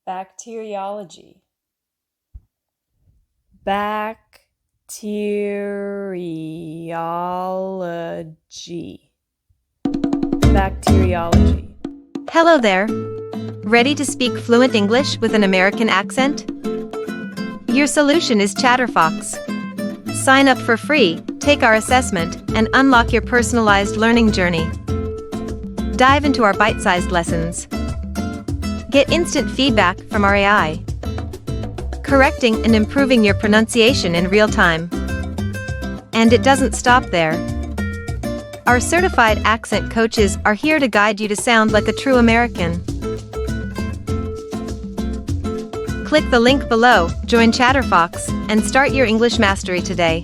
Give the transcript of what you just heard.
Bacteriology. Bacteriology. Bacteriology. Hello there. Ready to speak fluent English with an American accent? Your solution is ChatterFox. Sign up for free, take our assessment, and unlock your personalized learning journey. Dive into our bite-sized lessons. Get instant feedback from our AI, correcting and improving your pronunciation in real time. And it doesn't stop there. Our certified accent coaches are here to guide you to sound like a true American. Click the link below, join ChatterFox, and start your English mastery today.